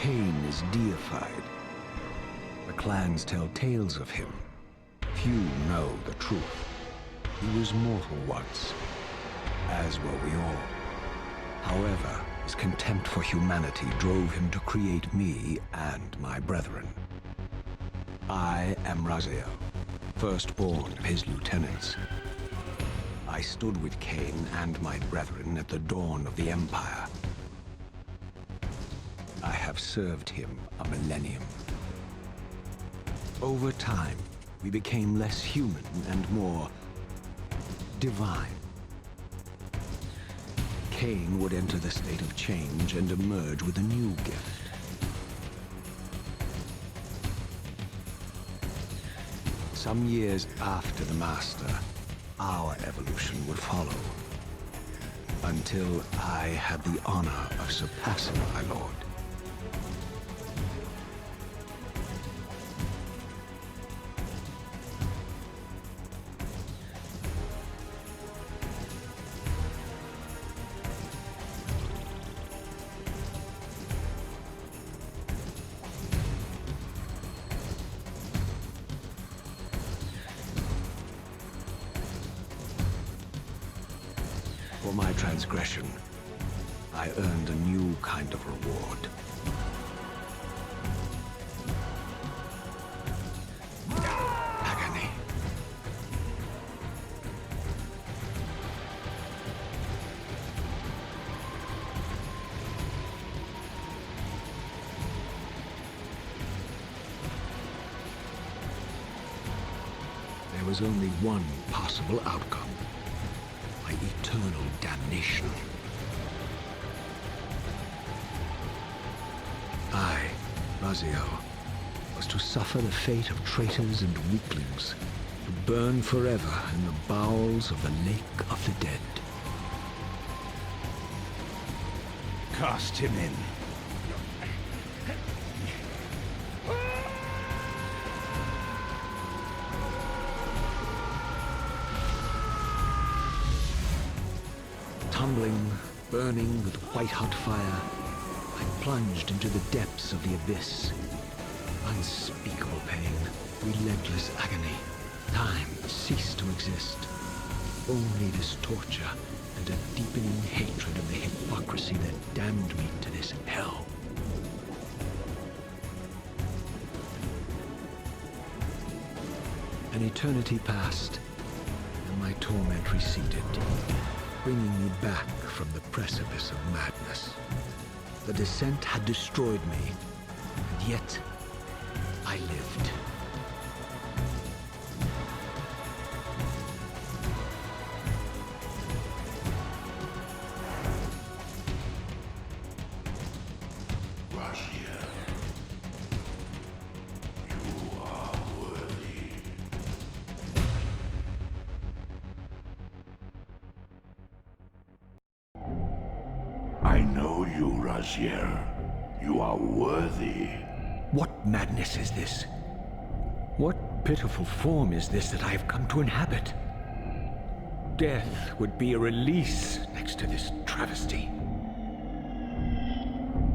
Cain is deified. The clans tell tales of him. Few know the truth. He was mortal once, as were we all. However, his contempt for humanity drove him to create me and my brethren. I am Raziel, firstborn of his lieutenants. I stood with Cain and my brethren at the dawn of the Empire. I have served him a millennium. Over time, we became less human and more divine. Cain would enter the state of change and emerge with a new gift. Some years after the Master, our evolution would follow, until I had the honor of surpassing my Lord. For my transgression, I earned a new kind of reward. Agony. There was only one possible outcome. Eternal damnation. I, Raziel, was to suffer the fate of traitors and weaklings, to burn forever in the bowels of the Lake of the Dead. Cast him in. Tumbling, burning with white-hot fire, I plunged into the depths of the abyss. Unspeakable pain, relentless agony. Time ceased to exist. Only this torture and a deepening hatred of the hypocrisy that damned me to this hell. An eternity passed, and my torment receded, bringing me back from the precipice of madness. The descent had destroyed me, and yet I lived. Raziel, you are worthy. I know you, Raziel. You are worthy. What madness is this? What pitiful form is this that I have come to inhabit? Death would be a release next to this travesty.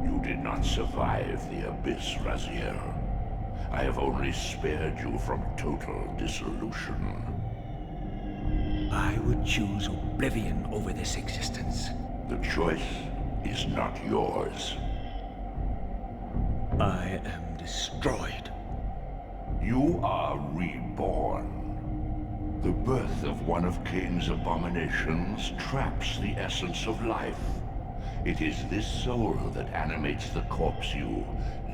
You did not survive the abyss, Raziel. I have only spared you from total dissolution. I would choose oblivion over this existence. The choice is not yours. I am destroyed. You are reborn. The birth of one of Cain's abominations traps the essence of life. It is this soul that animates the corpse you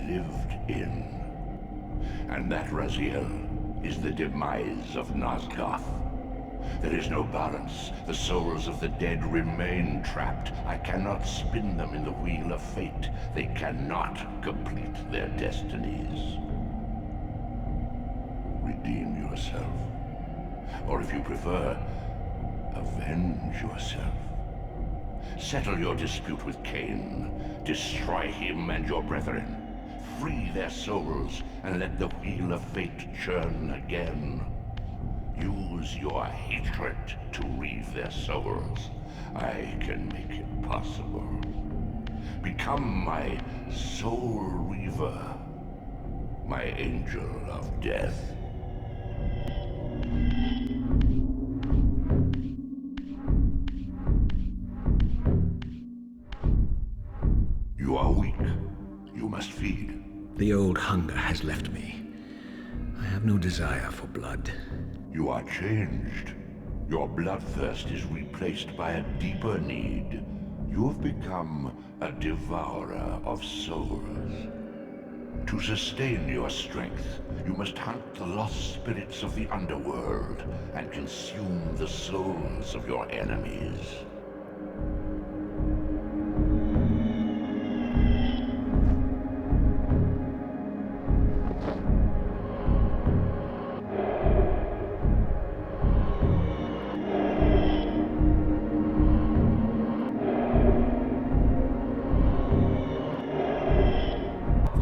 lived in. And that, Raziel, is the demise of Nazgoth. There is no balance. The souls of the dead remain trapped. I cannot spin them in the wheel of fate. They cannot complete their destinies. Redeem yourself. Or if you prefer, avenge yourself. Settle your dispute with Cain. Destroy him and your brethren. Free their souls and let the wheel of fate churn again. Use your hatred to reave their souls. I can make it possible. Become my soul reaver, my angel of death. You are weak. You must feed. The old hunger has left me. I have no desire for blood. You are changed. Your bloodthirst is replaced by a deeper need. You have become a devourer of souls. To sustain your strength, you must hunt the lost spirits of the underworld and consume the souls of your enemies.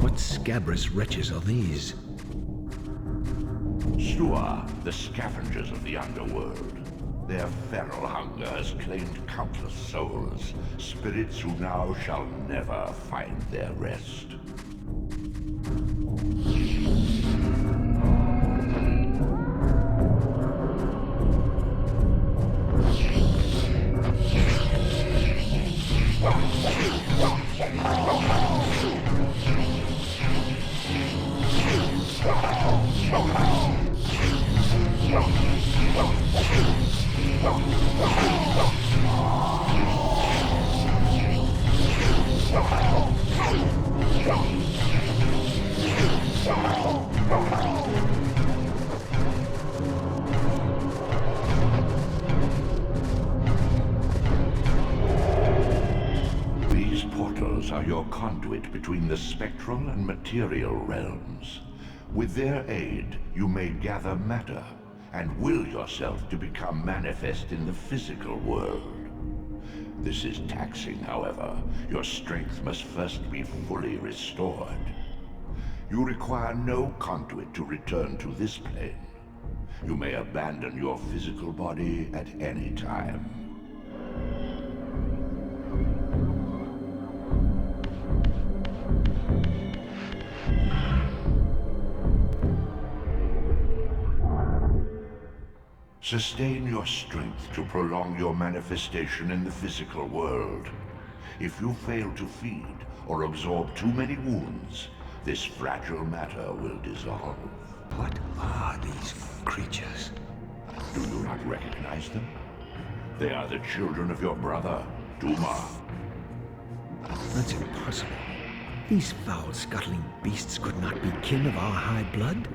What scabrous wretches are these? Stua, the scavengers of the underworld. Their feral hunger has claimed countless souls, spirits who now shall never find their rest. These portals are your conduit between the spectral and material realms. With their aid, you may gather matter and will yourself to become manifest in the physical world. This is taxing, however. Your strength must first be fully restored. You require no conduit to return to this plane. You may abandon your physical body at any time. Sustain your strength to prolong your manifestation in the physical world. If you fail to feed or absorb too many wounds, this fragile matter will dissolve. What are these creatures? Do you not recognize them? They are the children of your brother, Duma. That's impossible. These foul, scuttling beasts could not be kin of our high blood?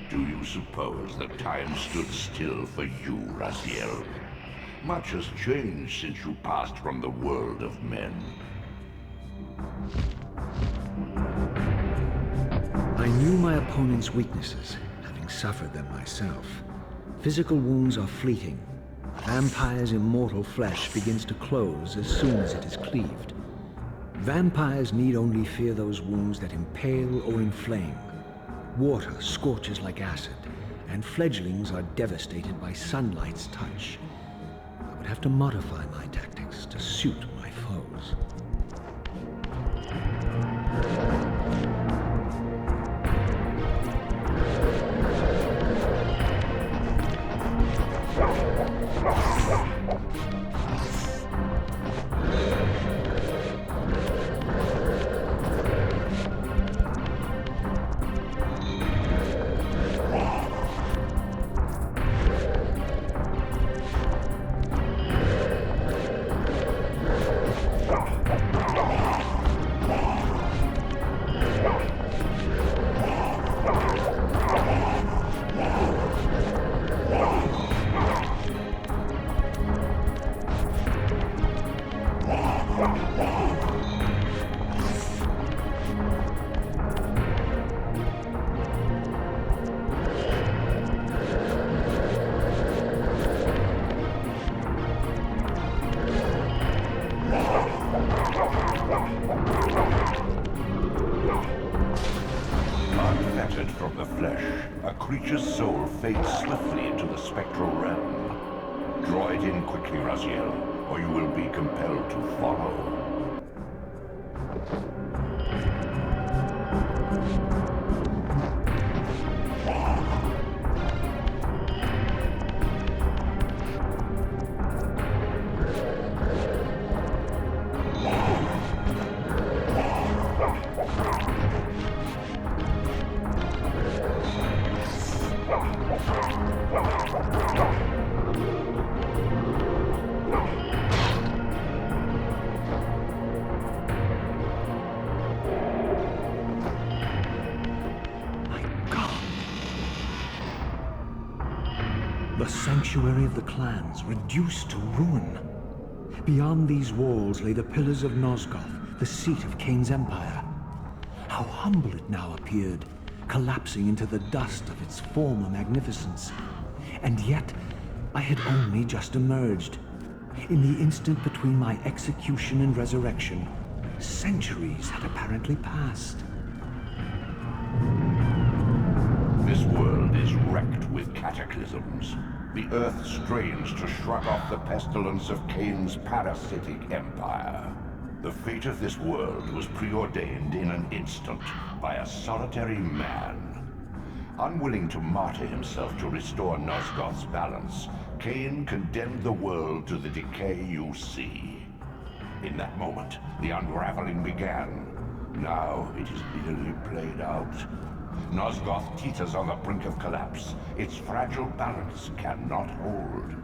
Do you suppose that time stood still for you, Raziel? Much has changed since you passed from the world of men. I knew my opponent's weaknesses, having suffered them myself. Physical wounds are fleeting. Vampire's immortal flesh begins to close as soon as it is cleaved. Vampires need only fear those wounds that impale or inflame. Water scorches like acid, and fledglings are devastated by sunlight's touch. I would have to modify my tactics to suit my foes. Unfettered from the flesh, a creature's soul fades swiftly into the spectral realm. Draw it in quickly, Raziel, or you will be compelled to follow. The sanctuary of the clans reduced to ruin. Beyond these walls lay the pillars of Nosgoth, the seat of Kain's empire. How humble it now appeared, collapsing into the dust of its former magnificence. And yet, I had only just emerged. In the instant between my execution and resurrection, centuries had apparently passed. This world is wrecked with cataclysms. The earth strains to shrug off the pestilence of Kain's parasitic empire. The fate of this world was preordained in an instant by a solitary man. Unwilling to martyr himself to restore Nosgoth's balance, Kain condemned the world to the decay you see. In that moment, the unraveling began. Now it is nearly played out. Nosgoth teeters on the brink of collapse. Its fragile balance cannot hold.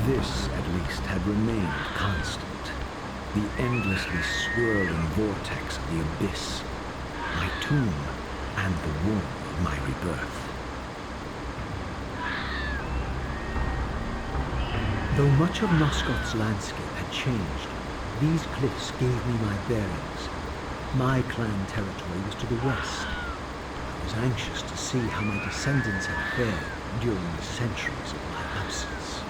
This, at least, had remained constant. The endlessly swirling vortex of the abyss, my tomb, and the womb of my rebirth. Though much of Nosgoth's landscape had changed, these cliffs gave me my bearings. My clan territory was to the west. I was anxious to see how my descendants had fared during the centuries of my absence.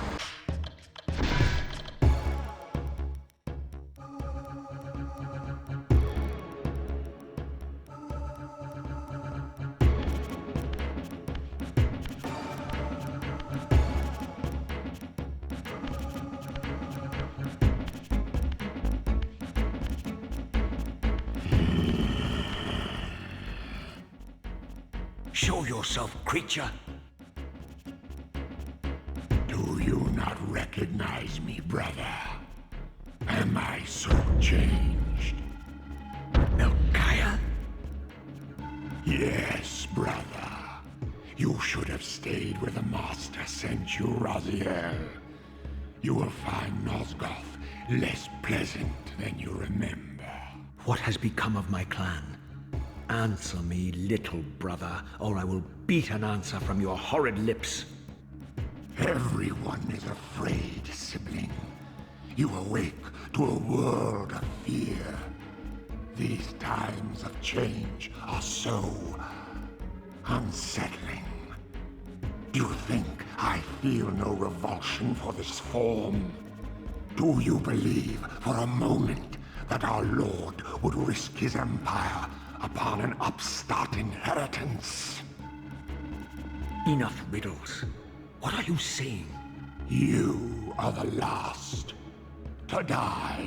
Show yourself, creature. Do you not recognize me, brother? Am I so changed? Melchiah? Yes, brother. You should have stayed where the Master sent you, Raziel. You will find Nosgoth less pleasant than you remember. What has become of my clan? Answer me, little brother, or I will beat an answer from your horrid lips. Everyone is afraid, sibling. You awake to a world of fear. These times of change are so unsettling. Do you think I feel no revulsion for this form? Do you believe for a moment that our Lord would risk his empire upon an upstart inheritance? Enough riddles. What are you saying? You are the last to die.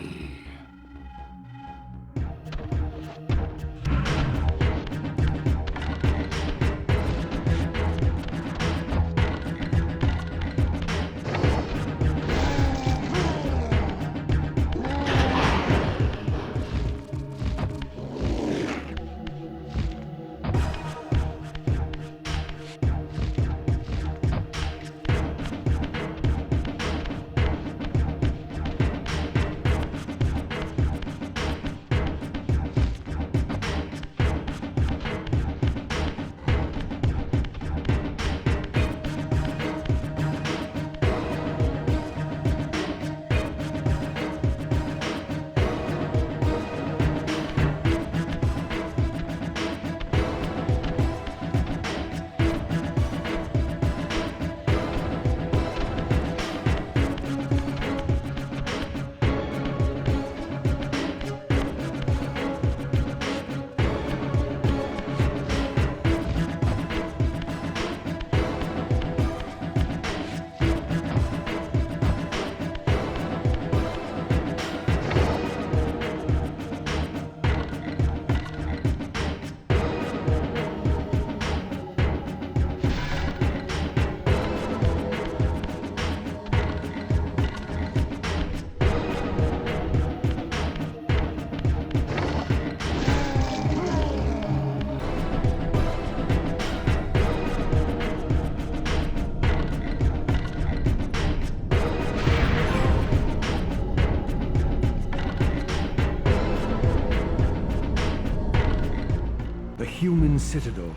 Human citadel,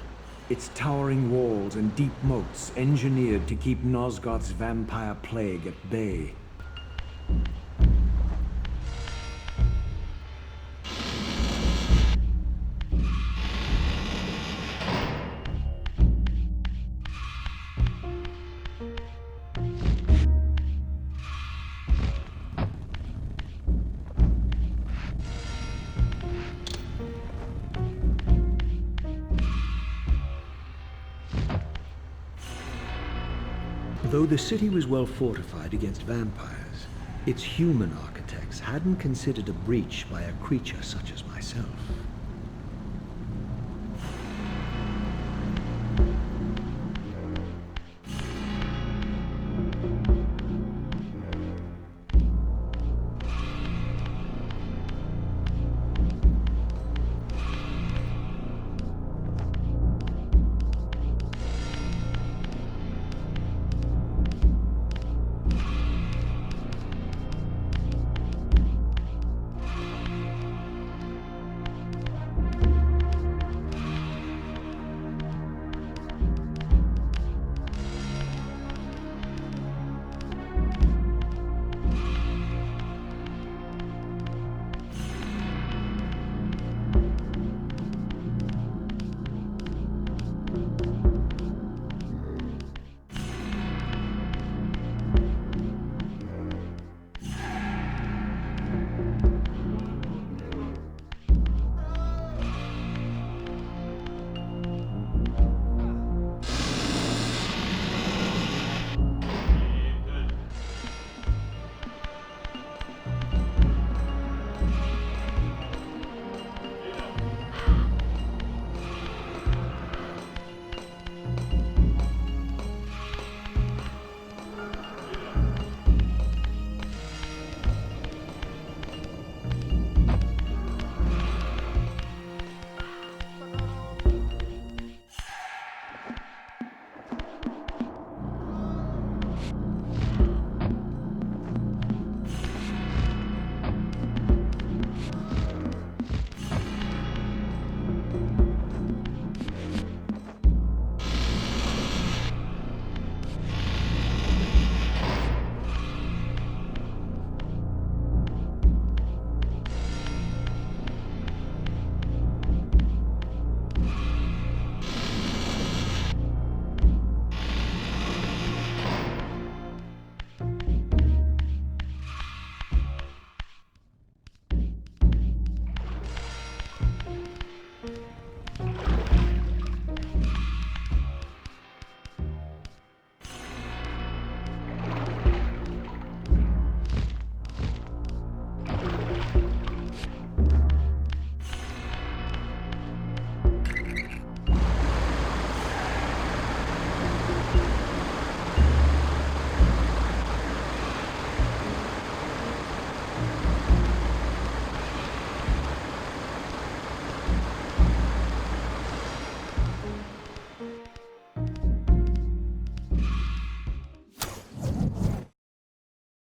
its towering walls and deep moats engineered to keep Nosgoth's vampire plague at bay. Though the city was well fortified against vampires, its human architects hadn't considered a breach by a creature such as myself.